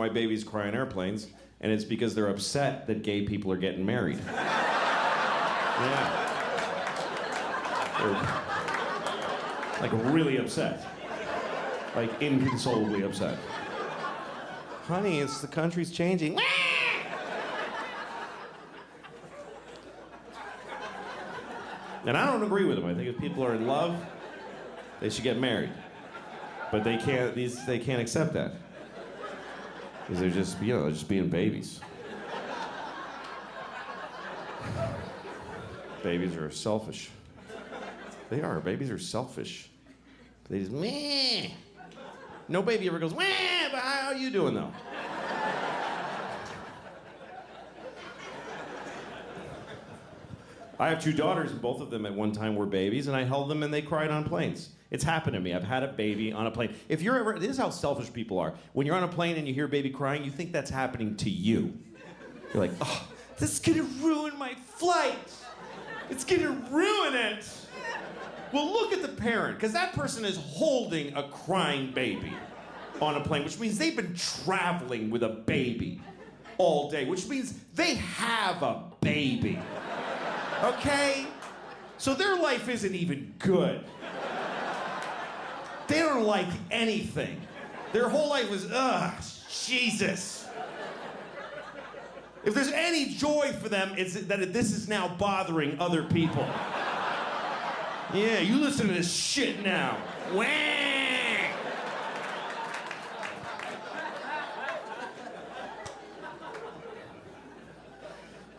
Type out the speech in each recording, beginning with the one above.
why babies cry on airplanes, and it's because they're upset that gay people are getting married. Yeah. They're, like, really upset. Like, inconsolably upset. Honey, it's the country's changing. And I don't agree with them. I think if people are in love, they should get married. But they can't accept that. Because they're just, they're just being babies. Babies are selfish. They are. Babies are selfish. They just, meh. No baby ever goes, meh, but how are you doing, though? I have 2 daughters, and both of them at one time were babies, and I held them and they cried on planes. It's happened to me. I've had a baby on a plane. If you're ever, this is how selfish people are. When you're on a plane and you hear a baby crying, you think that's happening to you. You're like, oh, this is gonna ruin my flight. It's gonna ruin it. Well, look at the parent, because that person is holding a crying baby on a plane, which means they've been traveling with a baby all day, which means they have a baby. Okay? So their life isn't even good. They don't like anything. Their whole life was, Jesus. If there's any joy for them, it's that this is now bothering other people. Yeah, you listen to this shit now. Wah!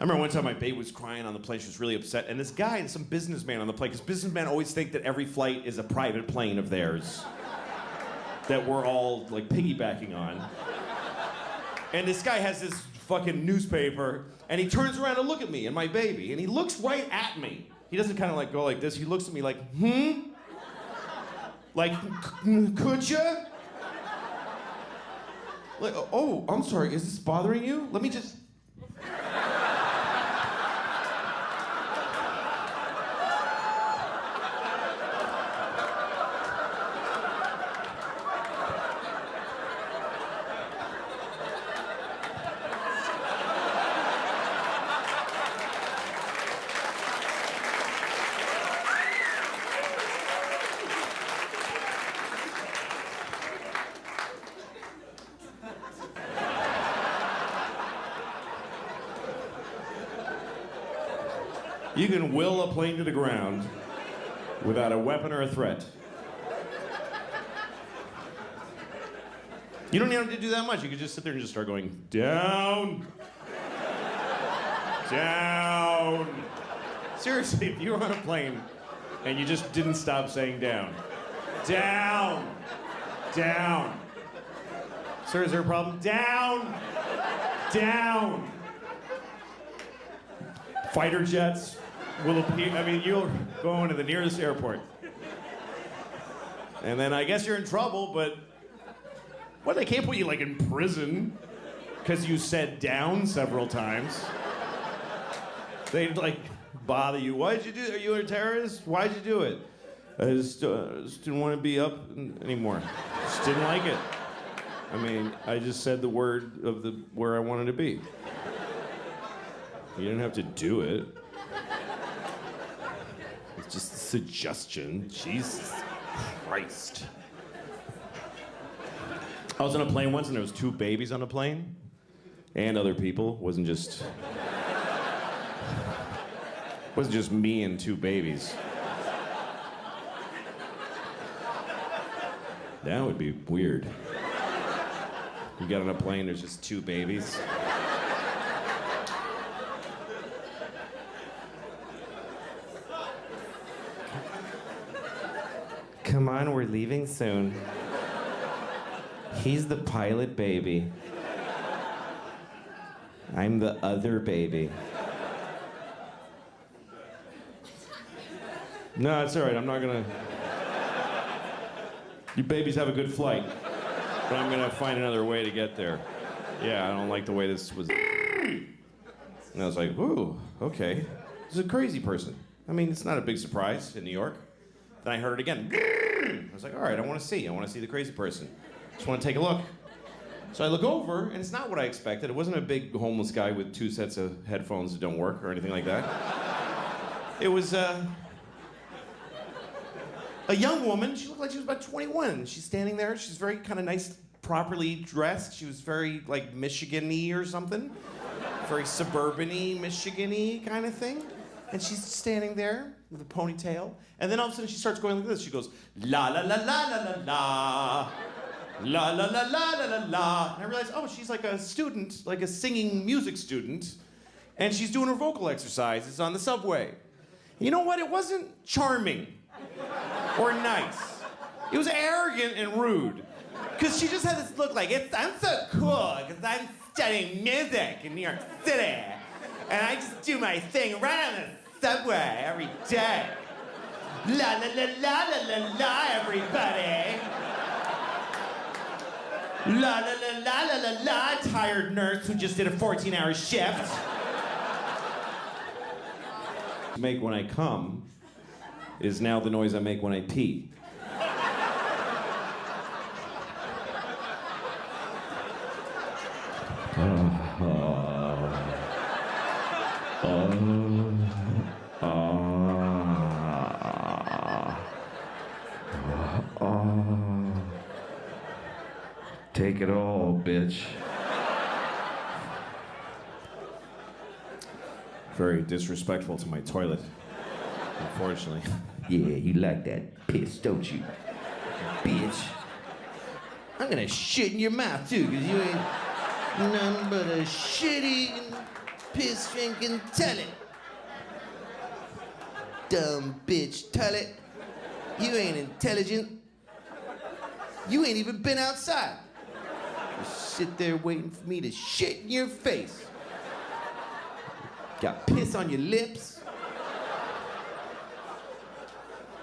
I remember one time my babe was crying on the plane. She was really upset. And this guy and some businessman on the plane, because businessmen always think that every flight is a private plane of theirs that we're all like piggybacking on. And this guy has this fucking newspaper, and he turns around to look at me and my baby, and he looks right at me. He doesn't kind of like go like this. He looks at me like, Like, could you? Like, oh, I'm sorry. Is this bothering you? Let me just. You can will a plane to the ground without a weapon or a threat. You don't even have to do that much. You could just sit there and just start going, down, down. Seriously, if you were on a plane and you just didn't stop saying down, down, down. Sir, is there a problem? Down, down. Fighter jets will appear. I mean, you'll go into the nearest airport. And then I guess you're in trouble, but what, they can't put you like in prison because you said down several times. They'd like bother you. Why'd you do it? Are you a terrorist? Why'd you do it? I just didn't want to be up anymore. Just didn't like it. I mean, I just said the word of the where I wanted to be. You didn't have to do it. It's just a suggestion. Jesus Christ. I was on a plane once and there was 2 babies on the plane. And other people. Wasn't just me and 2 babies. That would be weird. You get on a plane, there's just 2 babies. Come on, we're leaving soon. He's the pilot baby. I'm the other baby. No, it's all right. I'm not gonna. You babies have a good flight, but I'm gonna find another way to get there. Yeah, I don't like the way this was. And I was like, ooh, okay. This is a crazy person. I mean, it's not a big surprise in New York. Then I heard it again. I was like, all right, I want to see the crazy person. Just want to take a look. So I look over, and it's not what I expected. It wasn't a big homeless guy with 2 sets of headphones that don't work or anything like that. It was a young woman. She looked like she was about 21. She's standing there. She's very kind of nice, properly dressed. She was very like Michigan-y or something. Very suburban-y, Michigan-y kind of thing. And she's standing there with a ponytail. And then all of a sudden she starts going like this. She goes, la la la la la la la. La la la la la la la. And I realized, oh, she's like a student, like a singing music student. And she's doing her vocal exercises on the subway. You know what? It wasn't charming or nice. It was arrogant and rude. Because she just had this look like, I'm so cool because I'm studying music in New York City. And I just do my thing right on the subway every day. La la la la la la la, everybody. La la la la la la la, tired nurse who just did a 14-hour shift. Make when I come is now the noise I make when I pee. Take it all, bitch. Very disrespectful to my toilet, unfortunately. Yeah, you like that piss, don't you? Bitch. I'm gonna shit in your mouth too, because you ain't nothing but a shit-eating, piss-drinking toilet. Dumb bitch toilet. You ain't intelligent. You ain't even been outside. Just sit there waiting for me to shit in your face. Got piss on your lips.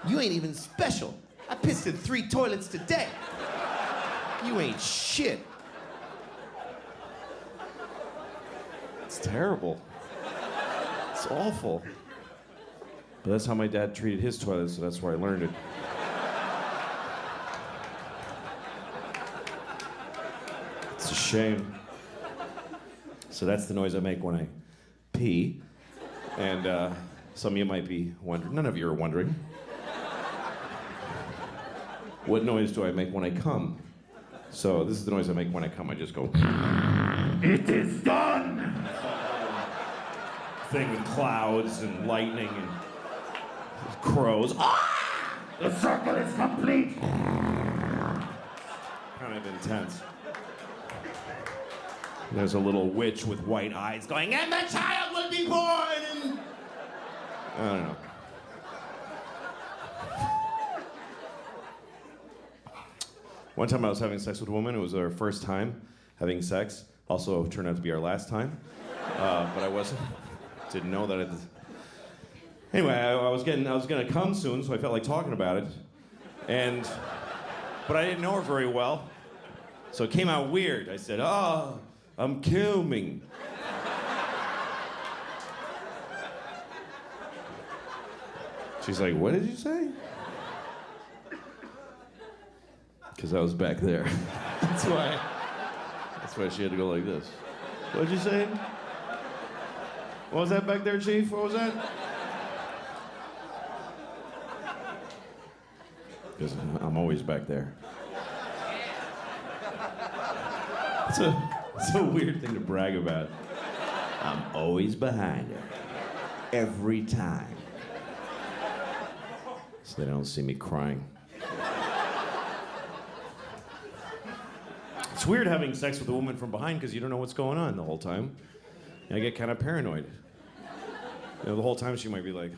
You ain't even special. I pissed in 3 toilets today. You ain't shit. It's terrible. It's awful. But that's how my dad treated his toilet, so that's where I learned it. It's a shame. So that's the noise I make when I pee. And some of you might be wondering, none of you are wondering, what noise do I make when I come? So this is the noise I make when I come. I just go, It is done! Thing with clouds and lightning and crows. Ah! The circle is complete! Kind of intense. There's a little witch with white eyes going, and the child will be born! And I don't know. One time I was having sex with a woman. It was our first time having sex. Also turned out to be our last time. But I didn't know that. Anyway, I was gonna come soon, so I felt like talking about it. But I didn't know her very well. So it came out weird. I said, "Oh, I'm coming." She's like, "What did you say?" Because I was back there. That's why she had to go like this. What'd you say? What was that back there, Chief? What was that? Because I'm always back there. It's a weird thing to brag about. I'm always behind her. Every time. So they don't see me crying. It's weird having sex with a woman from behind because you don't know what's going on the whole time. And I get kind of paranoid. You know, the whole time she might be like,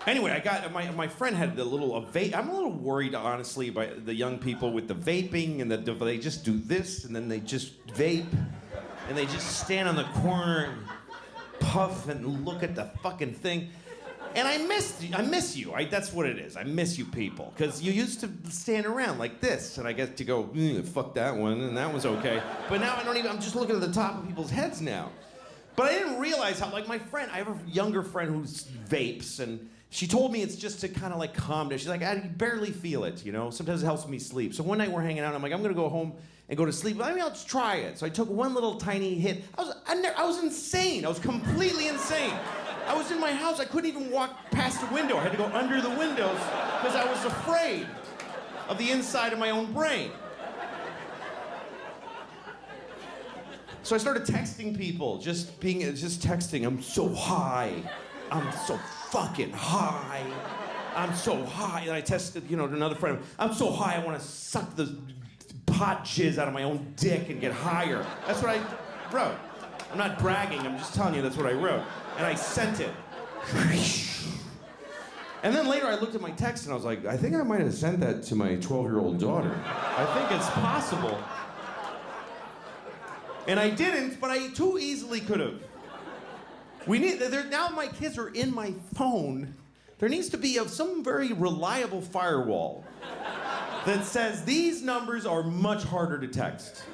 anyway, my friend had a vape. I'm a little worried, honestly, by the young people with the vaping and they just do this and then they just vape. and they just stand on the corner and puff and look at the fucking thing. And I miss you. That's what it is. I miss you people. Because you used to stand around like this, and I get to go, fuck that one, and that was okay. But now I'm just looking at the top of people's heads now. But I didn't realize how, like, my friend, I have a younger friend who vapes, and she told me it's just to kind of, like, calm down. She's like, I barely feel it, you know? Sometimes it helps me sleep. So one night we're hanging out, and I'm like, I'm gonna go home and go to sleep. I mean, I'll just try it. So I took one little tiny hit. I was insane. I was completely insane. I was in my house. I couldn't even walk past the window. I had to go under the windows because I was afraid of the inside of my own brain. So I started texting people, just texting. I'm so high. I'm so fucking high. I'm so high. And I texted, to another friend. I'm so high. I want to suck the pot jizz out of my own dick and get higher. That's what I wrote. I'm not bragging. I'm just telling you that's what I wrote. And I sent it. And then later I looked at my text and I was like, I think I might have sent that to my 12-year-old daughter. I think it's possible. And I didn't, but I too easily could have. Now my kids are in my phone. There needs to be some very reliable firewall that says these numbers are much harder to text.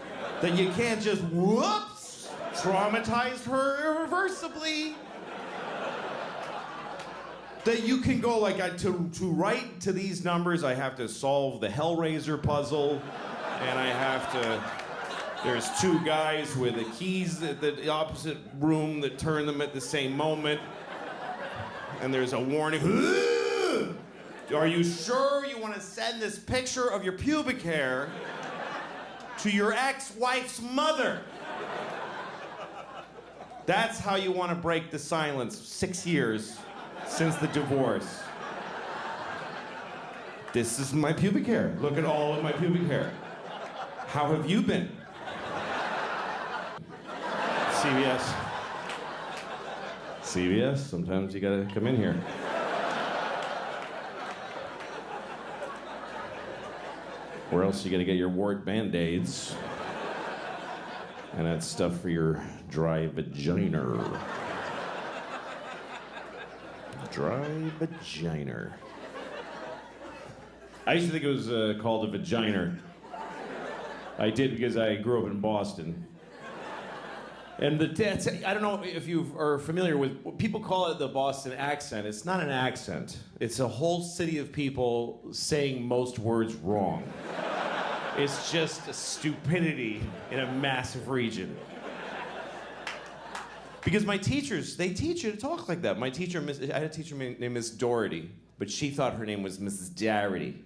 That you can't just, whoops, traumatized her irreversibly. That you can go like, to write to these numbers, I have to solve the Hellraiser puzzle, and I have to, there's two guys with the keys at the opposite room that turn them at the same moment, and there's a warning, are you sure you want to send this picture of your pubic hair to your ex-wife's mother? That's how you want to break the silence 6 years since the divorce. This is my pubic hair. Look at all of my pubic hair. How have you been? CBS, sometimes you gotta come in here. Or else you gotta get your wart Band-Aids. And that stuff for your dry vagina. Dry vagina. I used to think it was called a vagina. I did because I grew up in Boston. And I don't know if you are familiar with, people call it the Boston accent. It's not an accent. It's a whole city of people saying most words wrong. It's just a stupidity in a massive region. Because my teachers, they teach you to talk like that. I had a teacher named Miss Doherty, but she thought her name was Mrs. Doherty.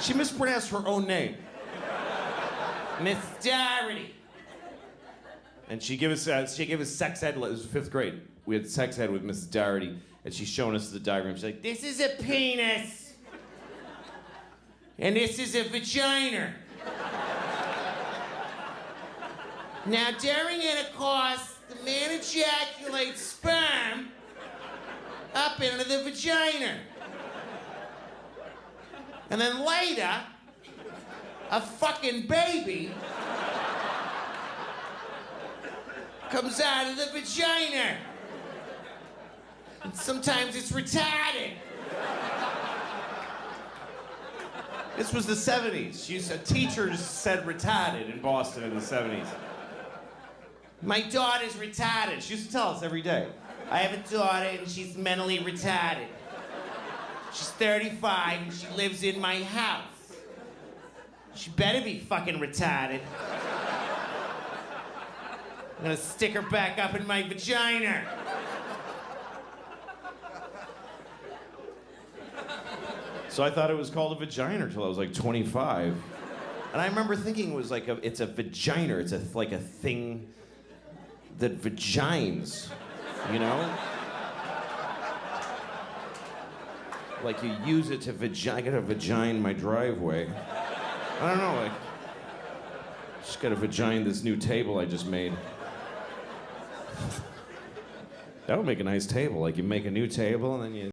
She mispronounced her own name. Miss Doherty. And she gave us sex ed. It was 5th grade. We had sex ed with Mrs. Doherty, and she's showing us the diagram. She's like, "This is a penis, and this is a vagina. Now, during intercourse, the man ejaculates sperm up into the vagina, and then later, a fucking baby comes out of the vagina. And sometimes it's retarded." This was the 70s. Teachers said retarded in Boston in the 70s. My daughter's retarded. She used to tell us every day. I have a daughter and she's mentally retarded. She's 35 and she lives in my house. She better be fucking retarded. I'm gonna stick her back up in my vagina. So I thought it was called a vagina until I was like 25. And I remember thinking it was like it's a vagina. It's like a thing that vagines, you know? Like you use it to I gotta vagine my driveway. I don't know, just gotta vagine this new table I just made. That would make a nice table. Like you make a new table and then you